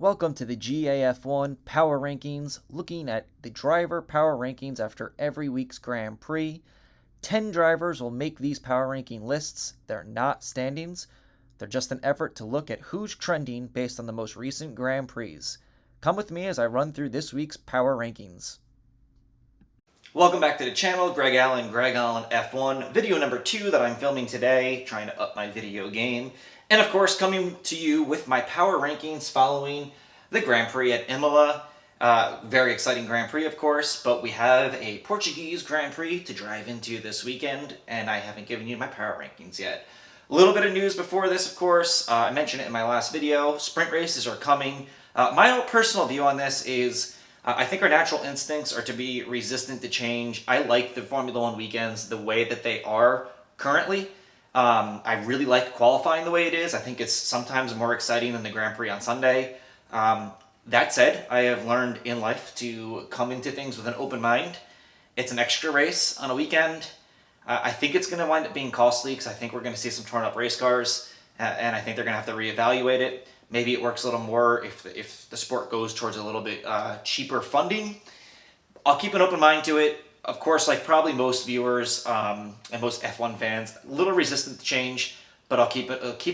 Welcome to the GAF1 Power Rankings, looking at the driver power rankings after every week's Grand Prix. 10 drivers will make these power ranking lists. They're not standings. They're just an effort to look at who's trending based on the most recent Grand Prix. Come with me as I run through this week's power rankings. Welcome back to the channel, Greg Allen F1, video number 2 that I'm filming today, trying to up my video game. And of course, coming to you with my power rankings following the Grand Prix at Imola. Very exciting Grand Prix, of course, but we have a Portuguese Grand Prix to drive into this weekend, and I haven't given you my power rankings yet. A little bit of news before this, of course. I mentioned it in my last video. Sprint races are coming. My own personal view on this is I think our natural instincts are to be resistant to change. I like the Formula One weekends the way that they are currently. I really like qualifying the way it is. I think it's sometimes more exciting than the Grand Prix on Sunday. That said, I have learned in life to come into things with an open mind. It's an extra race on a weekend. I think it's going to wind up being costly because I think we're going to see some torn up race cars, and I think they're going to have to reevaluate it. Maybe it works a little more if the sport goes towards a little bit cheaper funding. I'll keep an open mind to it. Of course, like probably most viewers and most F1 fans, a little resistant to change, but I'll keep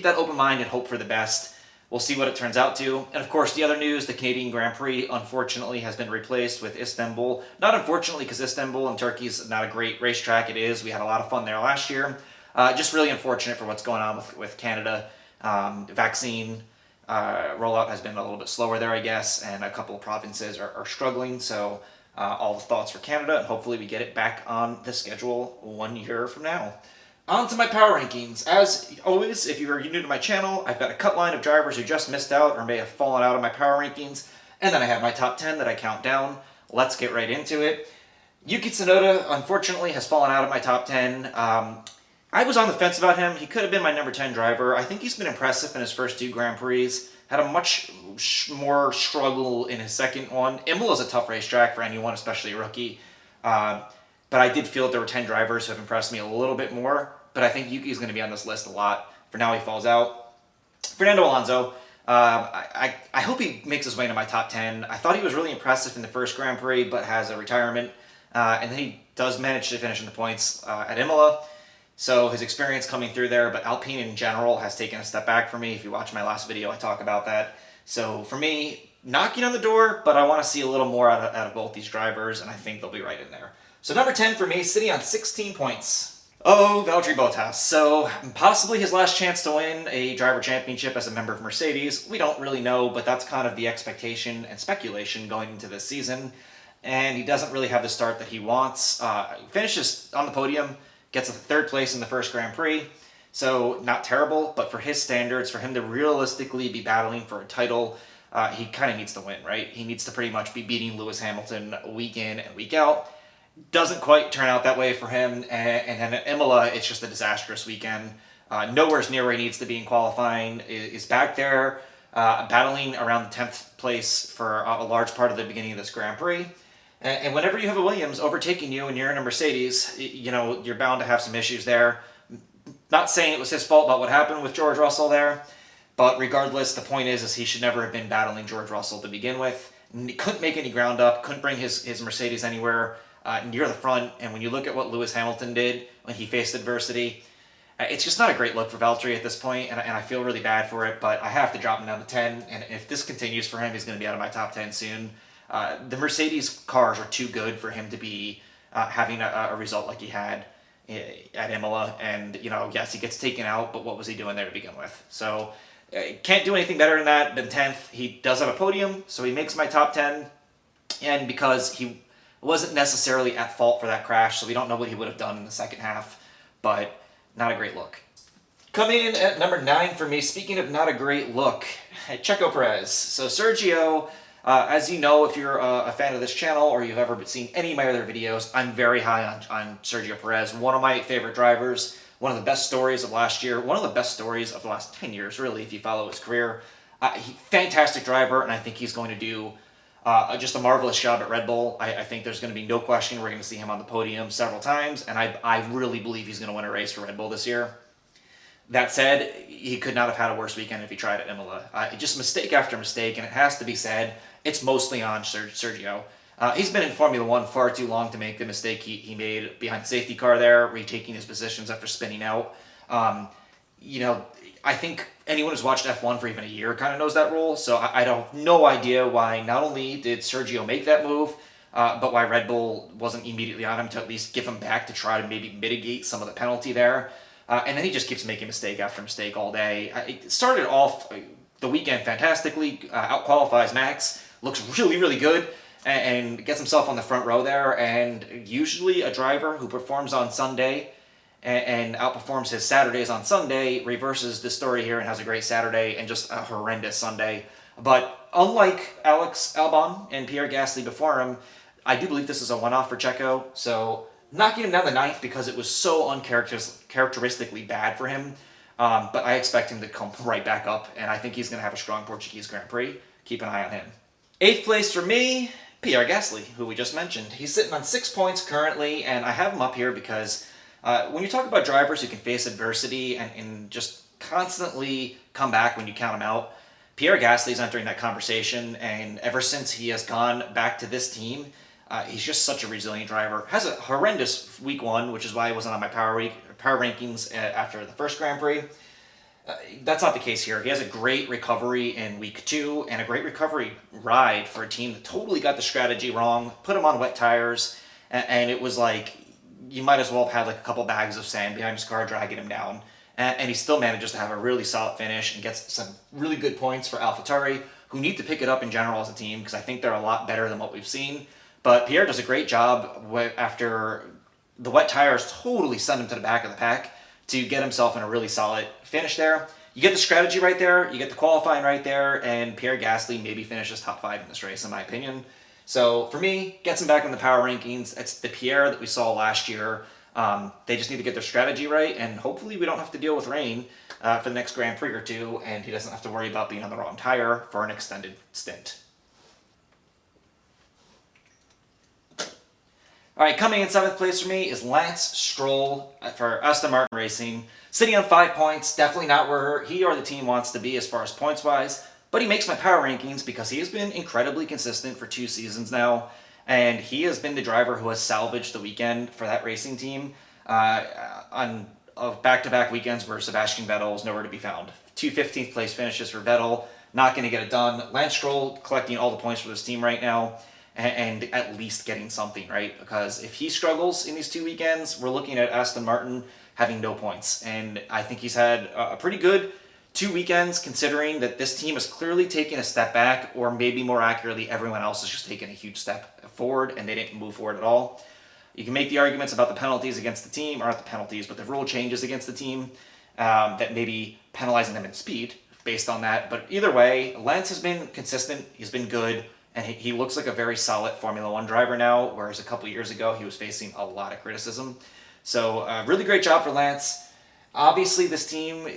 that open mind and hope for the best. We'll see what it turns out to. And of course, the other news, the Canadian Grand Prix, unfortunately, has been replaced with Istanbul. Not unfortunately, because Istanbul and Turkey's not a great racetrack. It is. We had a lot of fun there last year. Just really unfortunate for what's going on with Canada. Vaccine rollout has been a little bit slower there, I guess, and a couple of provinces are struggling. So all the thoughts for Canada, and hopefully we get it back on the schedule 1 year from now. On to my power rankings. As always, if you're new to my channel, I've got a cut line of drivers who just missed out or may have fallen out of my power rankings, and then I have my top 10 that I count down. Let's get right into it. Yuki Tsunoda, unfortunately, has fallen out of my top 10. I was on the fence about him. He could have been my number 10 driver. I think he's been impressive in his first 2 Grand Prix. Had a much more struggle in his second one. Imola's a tough racetrack for anyone, especially a rookie. But I did feel that there were 10 drivers who have impressed me a little bit more. But I think Yuki's going to be on this list a lot. For now, he falls out. Fernando Alonso, I hope he makes his way into my top 10. I thought he was really impressive in the first Grand Prix, but has a retirement. And then he does manage to finish in the points at Imola. So his experience coming through there, but Alpine in general has taken a step back for me. If you watch my last video, I talk about that. So for me, knocking on the door, but I want to see a little more out of both these drivers, and I think they'll be right in there. So number 10 for me, sitting on 16 points. Oh, Valtteri Bottas. So possibly his last chance to win a driver championship as a member of Mercedes. We don't really know, but that's kind of the expectation and speculation going into this season. And he doesn't really have the start that he wants. Finishes on the podium. Gets a 3rd place in the first Grand Prix, so not terrible, but for his standards, for him to realistically be battling for a title, he kind of needs to win, right? He needs to pretty much be beating Lewis Hamilton week in and week out. Doesn't quite turn out that way for him, and then at Imola, it's just a disastrous weekend. Nowhere near where he needs to be in qualifying, is back there, battling around the 10th place for a large part of the beginning of this Grand Prix. And whenever you have a Williams overtaking you and you're in a Mercedes, you know, you're bound to have some issues there. Not saying it was his fault about what happened with George Russell there, but regardless, the point is he should never have been battling George Russell to begin with. He couldn't make any ground up, couldn't bring his Mercedes anywhere near the front. And when you look at what Lewis Hamilton did when he faced adversity, it's just not a great look for Valtteri at this point, and I feel really bad for it, but I have to drop him down to 10, and if this continues for him, he's going to be out of my top 10 soon. The Mercedes cars are too good for him to be having a result like he had at Imola. And, you know, yes, he gets taken out, but what was he doing there to begin with? So, can't do anything better than that than 10th. He does have a podium, so he makes my top 10. And because he wasn't necessarily at fault for that crash, so we don't know what he would have done in the second half, but not a great look. Coming in at number 9 for me, speaking of not a great look, Checo Perez. So Sergio... as you know, if you're a fan of this channel or you've ever seen any of my other videos, I'm very high on Sergio Perez. One of my favorite drivers, one of the best stories of last year, one of the best stories of the last 10 years, really, if you follow his career. Fantastic driver, and I think he's going to do just a marvelous job at Red Bull. I think there's going to be no question we're going to see him on the podium several times, and I really believe he's going to win a race for Red Bull this year. That said, he could not have had a worse weekend if he tried at Imola. Just mistake after mistake, and it has to be said, it's mostly on Sergio. He's been in Formula One far too long to make the mistake he made behind the safety car there, retaking his positions after spinning out. Um, I think anyone who's watched F1 for even a year kind of knows that rule, so I have no idea why not only did Sergio make that move, but why Red Bull wasn't immediately on him to at least give him back to try to maybe mitigate some of the penalty there. And then he just keeps making mistake after mistake all day. It started off the weekend fantastically, out-qualifies Max, looks really, really good, and gets himself on the front row there. And usually a driver who performs on Sunday and outperforms his Saturdays on Sunday reverses the story here and has a great Saturday and just a horrendous Sunday. But unlike Alex Albon and Pierre Gasly before him, I do believe this is a one-off for Checo. So knocking him down the ninth because it was so uncharacteristically bad for him. But I expect him to come right back up, and I think he's going to have a strong Portuguese Grand Prix. Keep an eye on him. 8th place for me, Pierre Gasly, who we just mentioned. He's sitting on 6 points currently, and I have him up here because when you talk about drivers who can face adversity and just constantly come back when you count them out, Pierre Gasly is entering that conversation, and ever since he has gone back to this team, he's just such a resilient driver. Has a horrendous week one, which is why he wasn't on my power rankings after the first Grand Prix. That's not the case here. He has a great recovery in week 2 and a great recovery ride for a team that totally got the strategy wrong, put him on wet tires, and it was like you might as well have had like a couple bags of sand behind his car dragging him down. And he still manages to have a really solid finish and gets some really good points for AlphaTauri, who need to pick it up in general as a team because I think they're a lot better than what we've seen. But Pierre does a great job after the wet tires totally send him to the back of the pack to get himself in a really solid finish there. You get the strategy right there, you get the qualifying right there, and Pierre Gasly maybe finishes top 5 in this race, in my opinion. So for me, gets him back in the power rankings. It's the Pierre that we saw last year. They just need to get their strategy right, and hopefully we don't have to deal with rain for the next Grand Prix or two, and he doesn't have to worry about being on the wrong tire for an extended stint. All right, coming in 7th place for me is Lance Stroll for Aston Martin Racing. Sitting on 5 points, definitely not where he or the team wants to be as far as points-wise, but he makes my power rankings because he has been incredibly consistent for 2 seasons now, and he has been the driver who has salvaged the weekend for that racing team on back-to-back weekends where Sebastian Vettel is nowhere to be found. 2 15th place finishes for Vettel, not going to get it done. Lance Stroll collecting all the points for this team right now, and at least getting something, right? Because if he struggles in these 2 weekends, we're looking at Aston Martin having no points. And I think he's had a pretty good 2 weekends, considering that this team is clearly taking a step back, or maybe more accurately, everyone else is just taking a huge step forward, and they didn't move forward at all. You can make the arguments about the penalties against the team, or not the penalties, but the rule changes against the team that may be penalizing them in speed based on that. But either way, Lance has been consistent, he's been good, and he looks like a very solid Formula One driver now, whereas a couple years ago he was facing a lot of criticism. So really great job for Lance. Obviously, this team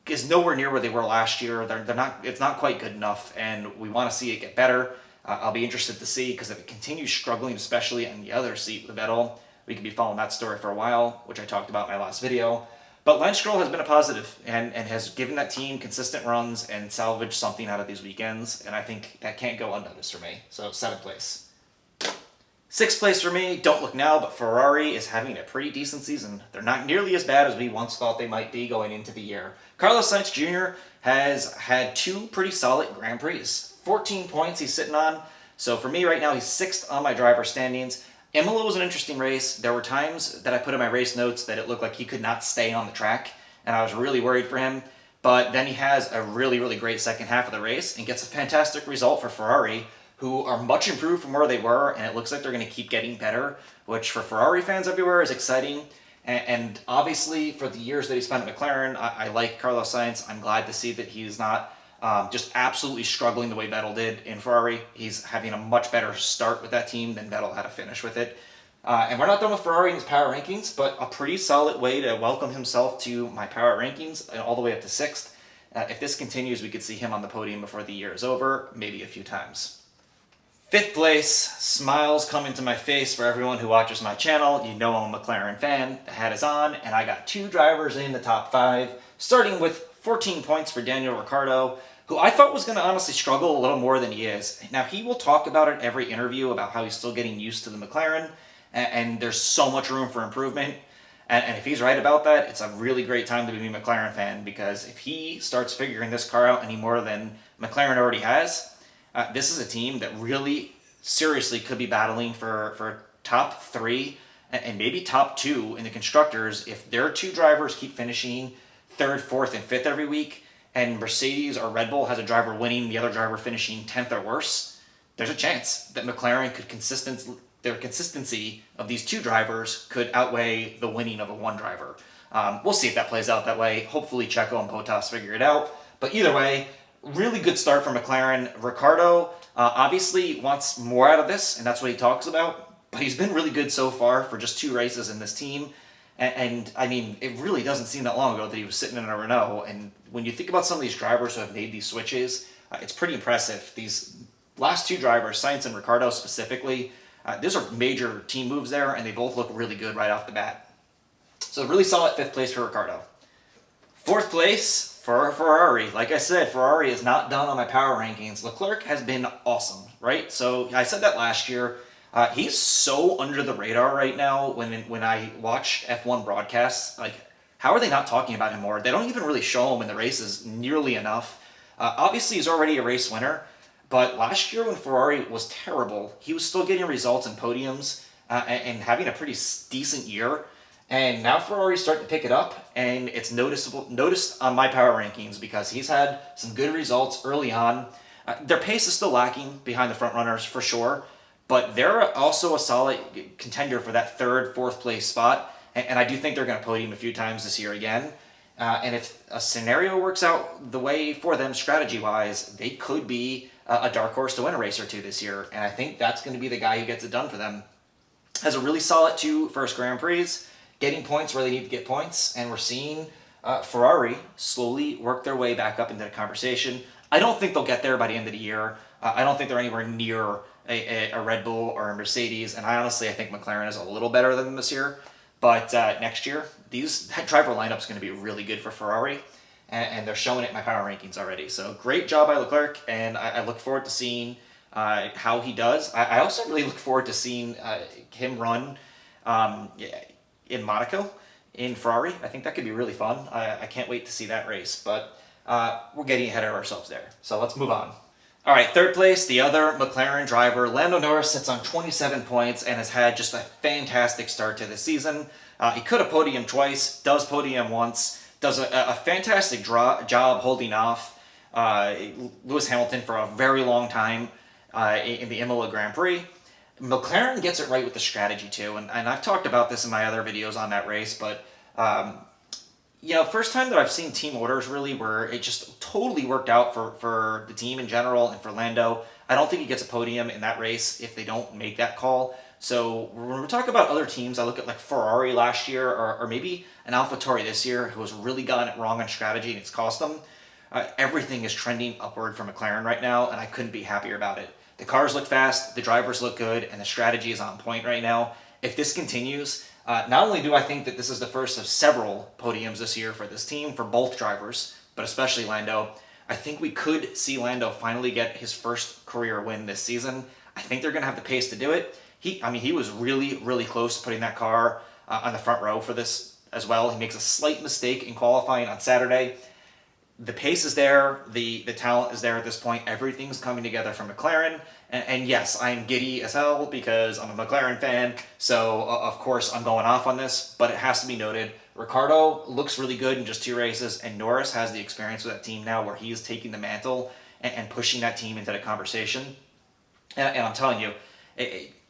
is nowhere near where they were last year. They're not. It's not quite good enough, and we want to see it get better. I'll be interested to see, because if it continues struggling, especially in the other seat with Vettel, we could be following that story for a while, which I talked about in my last video. But Lance Stroll has been a positive and has given that team consistent runs and salvaged something out of these weekends, and I think that can't go unnoticed for me. So 7th place. 6th place for me, don't look now, but Ferrari is having a pretty decent season. They're not nearly as bad as we once thought they might be going into the year. Carlos Sainz Jr. has had 2 pretty solid Grand Prix. 14 points he's sitting on. So for me right now, he's 6th on my driver standings. Imola was an interesting race. There were times that I put in my race notes that it looked like he could not stay on the track, and I was really worried for him. But then he has a really, really great second half of the race and gets a fantastic result for Ferrari, who are much improved from where they were, and it looks like they're going to keep getting better, which for Ferrari fans everywhere is exciting. And obviously, for the years that he spent at McLaren, I like Carlos Sainz. I'm glad to see that he's not just absolutely struggling the way Vettel did in Ferrari. He's having a much better start with that team than Vettel had a finish with it. And we're not done with Ferrari in his power rankings, but a pretty solid way to welcome himself to my power rankings, all the way up to 6th. If this continues, we could see him on the podium before the year is over, maybe a few times. 5th place, smiles come into my face for everyone who watches my channel. You know I'm a McLaren fan. The hat is on, and I got 2 drivers in the top 5 starting with 14 points for Daniel Ricciardo, who I thought was going to honestly struggle a little more than he is. Now, he will talk about it every interview about how he's still getting used to the McLaren, and there's so much room for improvement. And if he's right about that, it's a really great time to be a McLaren fan, because if he starts figuring this car out any more than McLaren already has, this is a team that really seriously could be battling for top 3 and maybe top 2 in the constructors if their 2 drivers keep finishing 3rd, 4th, and 5th every week, and Mercedes or Red Bull has a driver winning, the other driver finishing 10th or worse. There's a chance that McLaren could their consistency of these 2 drivers could outweigh the winning of a 1 driver. We'll see if that plays out that way. Hopefully Checo and Bottas figure it out. But either way, really good start for McLaren. Ricciardo obviously wants more out of this, and that's what he talks about. But he's been really good so far for just 2 races in this team. And I mean, it really doesn't seem that long ago that he was sitting in a Renault. And when you think about some of these drivers who have made these switches, it's pretty impressive. These last 2 drivers, Sainz and Ricciardo specifically, these are major team moves there, and they both look really good right off the bat. So really solid 5th place for Ricciardo. 4th place for Ferrari. Like I said, Ferrari is not done on my power rankings. Leclerc has been awesome, right? So I said that last year. He's so under the radar right now when I watch F1 broadcasts. Like, how are they not talking about him more? They don't even really show him in the races nearly enough. Obviously, he's already a race winner. But last year when Ferrari was terrible, he was still getting results and podiums and having a pretty decent year. And now Ferrari's starting to pick it up, and it's noticed on my power rankings because he's had some good results early on. Their pace is still lacking behind the front runners for sure, but they're also a solid contender for that 3rd, 4th place spot. And I do think they're going to podium a few times this year again. And if a scenario works out the way for them strategy-wise, they could be a dark horse to win a race or 2 this year. And I think that's going to be the guy who gets it done for them. Has a really solid 2 first Grand Prix, getting points where they need to get points. And we're seeing Ferrari slowly work their way back up into the conversation. I don't think they'll get there by the end of the year. I don't think they're anywhere near a Red Bull or a Mercedes. And I think McLaren is a little better than them this year. But next year, that driver lineup is going to be really good for Ferrari, and they're showing it in my power rankings already. So great job by Leclerc, and I look forward to seeing how he does. I also really look forward to seeing him run in Monaco in Ferrari. I think that could be really fun. I can't wait to see that race, but we're getting ahead of ourselves there. So let's move on. All right, 3rd place, the other McLaren driver, Lando Norris, sits on 27 points and has had just a fantastic start to the season. He could have podiumed twice, does podium once, does a fantastic job holding off Lewis Hamilton for a very long time in the Imola Grand Prix. McLaren gets it right with the strategy too, and I've talked about this in my other videos on that race, but first time that I've seen team orders really where it just totally worked out for the team in general and for Lando. I don't think he gets a podium in that race if they don't make that call. So when we talk about other teams, I look at like Ferrari last year or maybe an AlphaTauri this year who has really gotten it wrong on strategy and it's cost them. Everything is trending upward for McLaren right now, and I couldn't be happier about it. The cars look fast, the drivers look good, and the strategy is on point right now. If this continues, not only do I think that this is the first of several podiums this year for this team, for both drivers, but especially Lando, I think we could see Lando finally get his first career win this season. I think they're going to have the pace to do it. He was really, really close to putting that car on the front row for this as well. He makes a slight mistake in qualifying on Saturday. The pace is there, the talent is there at this point, everything's coming together for McLaren, and yes, I'm giddy as hell because I'm a McLaren fan, so of course I'm going off on this, but it has to be noted, Ricciardo looks really good in just 2 races, and Norris has the experience with that team now where he is taking the mantle and pushing that team into the conversation, and I'm telling you,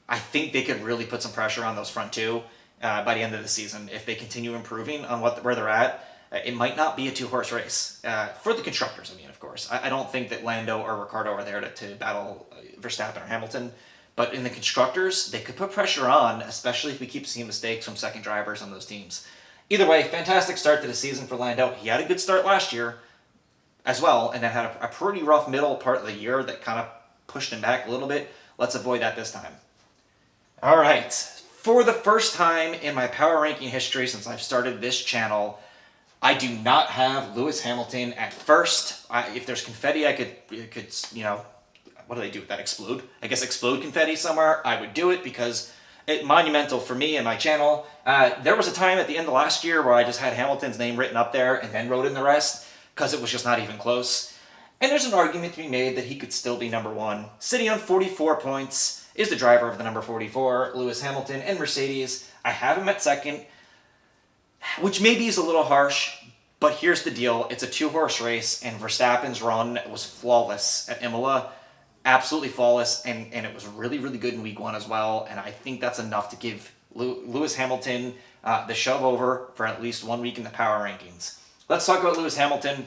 I think they could really put some pressure on those front 2 by the end of the season. If they continue improving on where they're at, it might not be a 2-horse race. For the constructors, of course. I don't think that Lando or Ricciardo are there to battle Verstappen or Hamilton. But in the constructors, they could put pressure on, especially if we keep seeing mistakes from second drivers on those teams. Either way, fantastic start to the season for Lando. He had a good start last year as well, and then had a pretty rough middle part of the year that kind of pushed him back a little bit. Let's avoid that this time. All right. For the first time in my power ranking history since I've started this channel, I do not have Lewis Hamilton at first. If there's confetti, I could, what do they do with that? Explode? I guess explode confetti somewhere. I would do it because it's monumental for me and my channel. There was a time at the end of last year where I just had Hamilton's name written up there and then wrote in the rest because it was just not even close. And there's an argument to be made that he could still be number one. Sitting on 44 points is the driver of the number 44, Lewis Hamilton, and Mercedes. I have him at second, which maybe is a little harsh, but here's the deal. It's a two-horse race, and Verstappen's run was flawless at Imola. Absolutely flawless, and it was really, really good in week one as well, and I think that's enough to give Lewis Hamilton the shove over for at least 1 week in the power rankings. Let's talk about Lewis Hamilton.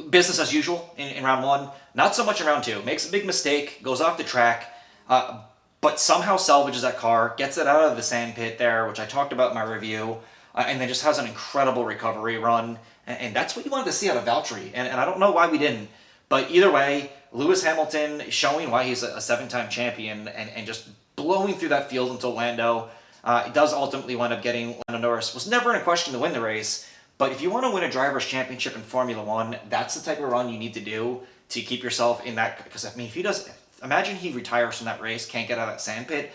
Business as usual in round one. Not so much in round two. Makes a big mistake, goes off the track, but somehow salvages that car, gets it out of the sand pit there, which I talked about in my review, and then just has an incredible recovery run. And that's what you wanted to see out of Valtteri, and I don't know why we didn't. But either way, Lewis Hamilton showing why he's a seven-time champion and just blowing through that field until Lando. It does ultimately wind up getting Lando Norris. Was never in a question to win the race. But if you want to win a driver's championship in Formula One, that's the type of run you need to do to keep yourself in that. Because I mean, if he does, imagine he retires from that race, can't get out of that sandpit.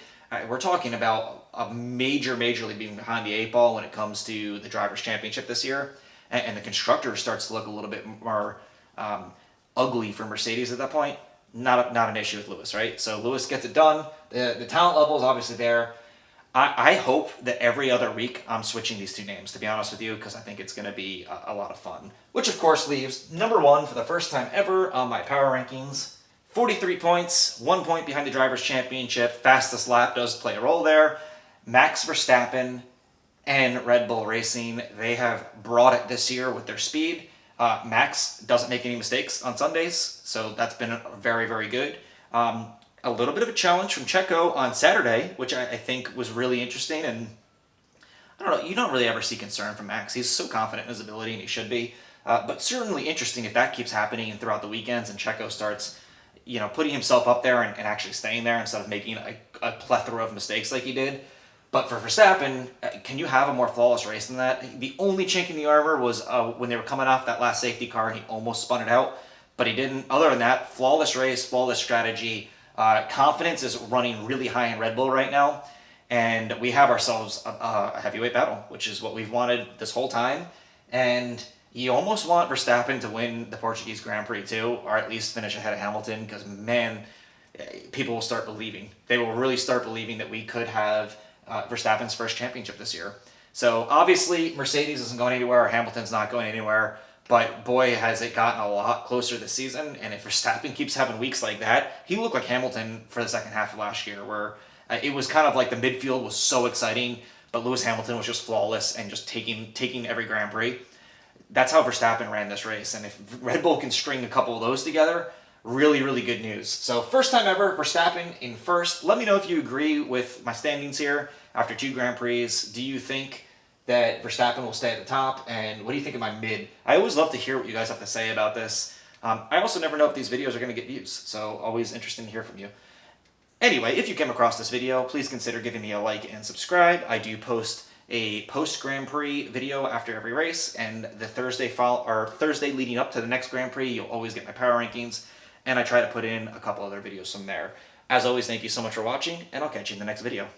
We're talking about a majorly being behind the eight ball when it comes to the driver's championship this year, and the constructor starts to look a little bit more ugly for Mercedes at that point. Not an issue with Lewis, right? So Lewis gets it done. The talent level is obviously there. I hope that every other week I'm switching these two names, to be honest with you, because I think it's going to be a lot of fun. Which, of course, leaves number one for the first time ever on my power rankings. 43 points, 1 point behind the Drivers' Championship. Fastest lap does play a role there. Max Verstappen and Red Bull Racing, they have brought it this year with their speed. Max doesn't make any mistakes on Sundays, so that's been very, very good. A little bit of a challenge from Checo on Saturday, which I think was really interesting. And I don't know, you don't really ever see concern from Max. He's so confident in his ability, and he should be. But certainly interesting if that keeps happening throughout the weekends and Checo starts, putting himself up there and actually staying there instead of making a plethora of mistakes like he did. But for Verstappen, can you have a more flawless race than that? The only chink in the armor was when they were coming off that last safety car and he almost spun it out, but he didn't. Other than that, flawless race, flawless strategy. Confidence is running really high in Red Bull right now, and we have ourselves a heavyweight battle, which is what we've wanted this whole time. And you almost want Verstappen to win the Portuguese Grand Prix too, or at least finish ahead of Hamilton, because man, people will start believing. They will really start believing that we could have Verstappen's first championship this year. So obviously Mercedes isn't going anywhere, Hamilton's not going anywhere. But boy, has it gotten a lot closer this season. And if Verstappen keeps having weeks like that, he looked like Hamilton for the second half of last year, where it was kind of like the midfield was so exciting, but Lewis Hamilton was just flawless and just taking every Grand Prix. That's how Verstappen ran this race. And if Red Bull can string a couple of those together, really, really good news. So first time ever, Verstappen in first. Let me know if you agree with my standings here after 2 Grand Prix. Do you think that Verstappen will stay at the top, and what do you think of my mid? I always love to hear what you guys have to say about this. I also never know if these videos are going to get views, so always interesting to hear from you. Anyway, if you came across this video, please consider giving me a like and subscribe. I do post a post-Grand Prix video after every race, and the Thursday leading up to the next Grand Prix, you'll always get my power rankings, and I try to put in a couple other videos from there. As always, thank you so much for watching, and I'll catch you in the next video.